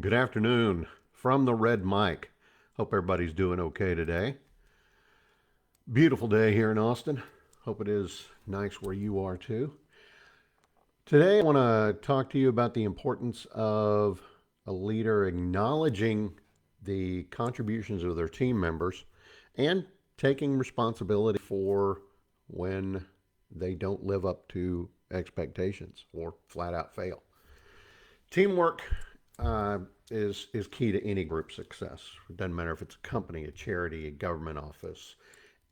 Good afternoon from the Red Mic. Hope everybody's doing okay today. Beautiful day here in Austin. Hope it is nice where you are too. Today, I want to talk to you about the importance of a leader acknowledging the contributions of their team members and taking responsibility for when they don't live up to expectations or flat out fail. Teamwork uh, is key to any group success. It doesn't matter if it's a company, a charity, a government office.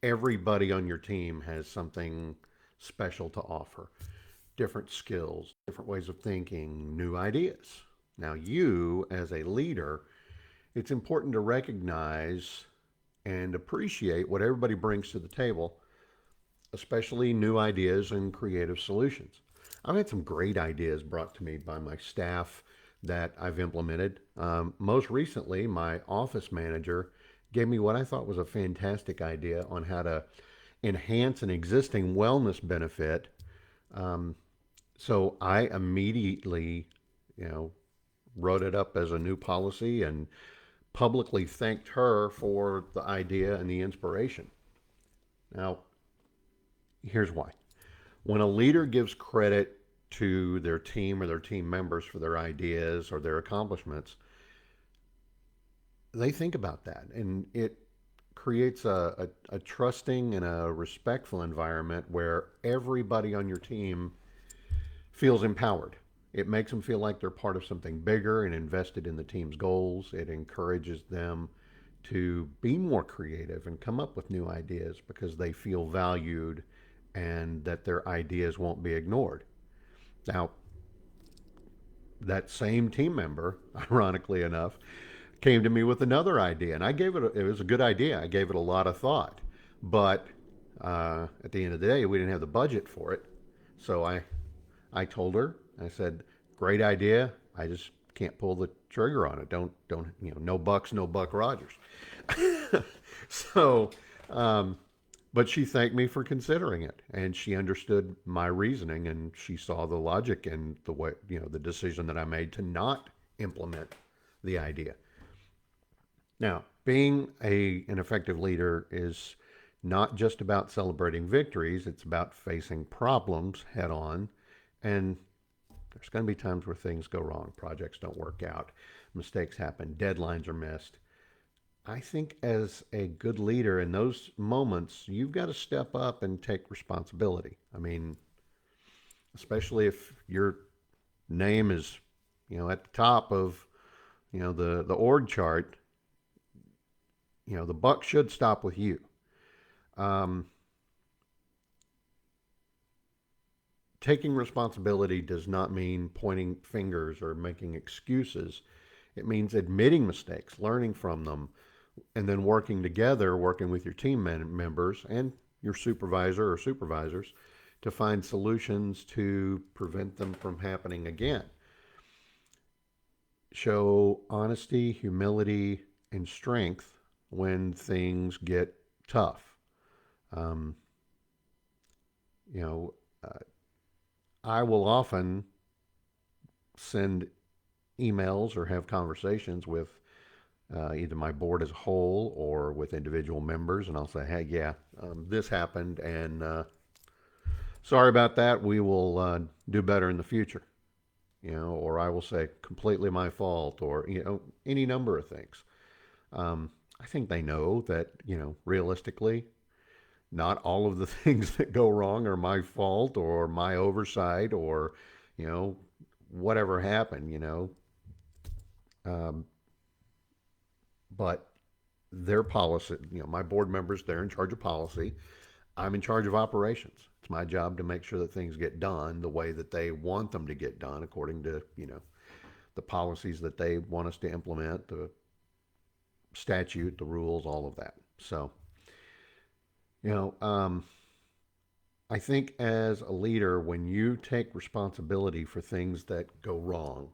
Everybody on your team has something special to offer. Different skills, different ways of thinking, new ideas. Now, you as a leader, it's important to recognize and appreciate what everybody brings to the table, especially new ideas and creative solutions. I've had some great ideas brought to me by my staff that I've implemented. Most recently, my office manager gave me what I thought was a fantastic idea on how to enhance an existing wellness benefit. Um, so I immediately, you know, wrote it up as a new policy and publicly thanked her for the idea and the inspiration. Now, here's why. When a leader gives credit to their team or their team members for their ideas or their accomplishments, they think about that and it creates a trusting and a respectful environment where everybody on your team feels empowered. It makes them feel like they're part of something bigger and invested in the team's goals. It encourages them to be more creative and come up with new ideas because they feel valued and that their ideas won't be ignored. Now, that same team member, ironically enough, came to me with another idea, and it was a good idea. I gave it a lot of thought, but at the end of the day, we didn't have the budget for it. So I told her, I said, great idea. I just can't pull the trigger on it. Don't, no bucks, no Buck Rogers. so, um, but she thanked me for considering it, and she understood my reasoning, and she saw the logic and the way, the decision that I made to not implement the idea. Now, being an effective leader is not just about celebrating victories, it's about facing problems head on. And there's going to be times where things go wrong, projects don't work out, mistakes happen, deadlines are missed. I think as a good leader in those moments, you've got to step up and take responsibility. I mean, especially if your name is, at the top of, the org chart, the buck should stop with you. Um, Taking responsibility does not mean pointing fingers or making excuses. It means admitting mistakes, learning from them, and then working together, working with your team members and your supervisor or supervisors to find solutions to prevent them from happening again. Show honesty, humility, and strength when things get tough. Um, you know, uh, I will often send emails or have conversations with either my board as a whole or with individual members, and I'll say, "Hey, yeah, this happened, and sorry about that. We will do better in the future." Or I will say, "Completely my fault," or any number of things. I think they know that realistically, not all of the things that go wrong are my fault or my oversight or you know whatever happened. Um, but their policy, my board members, they're in charge of policy. I'm in charge of operations. It's my job to make sure that things get done the way that they want them to get done, according to the policies that they want us to implement, the statute, the rules, all of that. So, you know, um, I think as a leader, when you take responsibility for things that go wrong,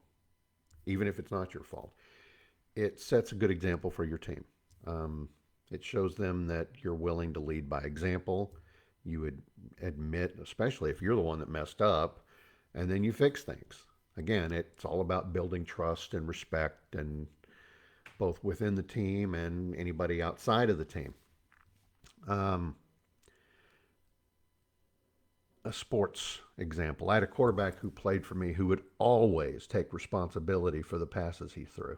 even if it's not your fault, it sets a good example for your team. Um, it shows them that you're willing to lead by example. You would admit, especially if you're the one that messed up, and then you fix things. again, it's all about building trust and respect, and both within the team and anybody outside of the team. Um, a sports example. I had a quarterback who played for me who would always take responsibility for the passes he threw.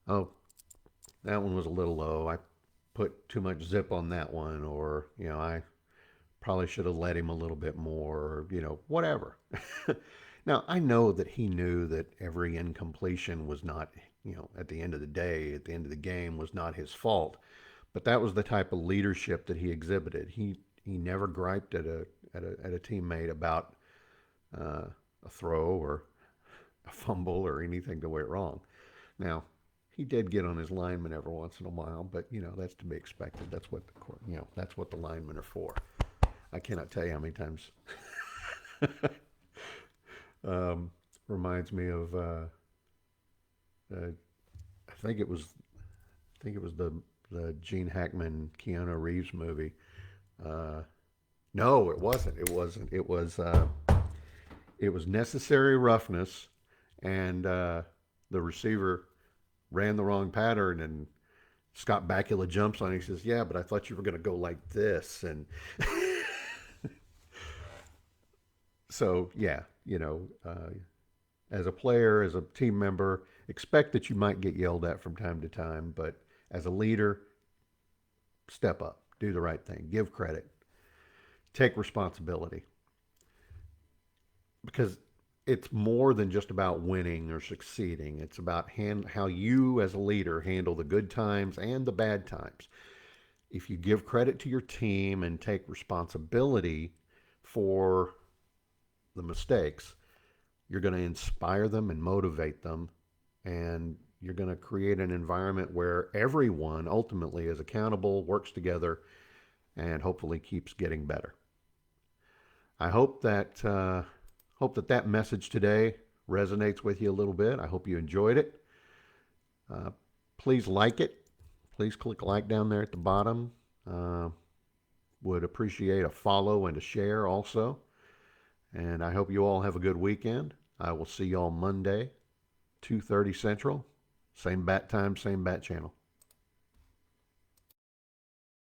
Oh, that one was a little low. I put too much zip on that one, or, I probably should have let him a little bit more, or, whatever. Now, I know that he knew that every incompletion was not, at the end of the day, at the end of the game, was not his fault. But that was the type of leadership that he exhibited. He never griped at a teammate about a throw or a fumble or anything that went wrong. Now, he did get on his lineman every once in a while, but that's to be expected. That's what the linemen are for. I cannot tell you how many times. Reminds me of I think it was the Gene Hackman Keanu Reeves movie. Uh, no, it wasn't. It wasn't. It was Necessary Roughness, and the receiver ran the wrong pattern, and Scott Bakula jumps on it. He says, "Yeah, but I thought you were going to go like this," and so yeah, as a player, as a team member, expect that you might get yelled at from time to time, but as a leader, step up, do the right thing, give credit, take responsibility, because it's more than just about winning or succeeding. It's about how you as a leader handle the good times and the bad times. If you give credit to your team and take responsibility for the mistakes, you're going to inspire them and motivate them, and you're going to create an environment where everyone ultimately is accountable, works together, and hopefully keeps getting better. I hope that message today resonates with you a little bit. I hope you enjoyed it. Uh, Please like it. Please click like down there at the bottom. Would appreciate a follow and a share also. And I hope you all have a good weekend. I will see you all Monday, 2:30 Central. Same bat time, same bat channel.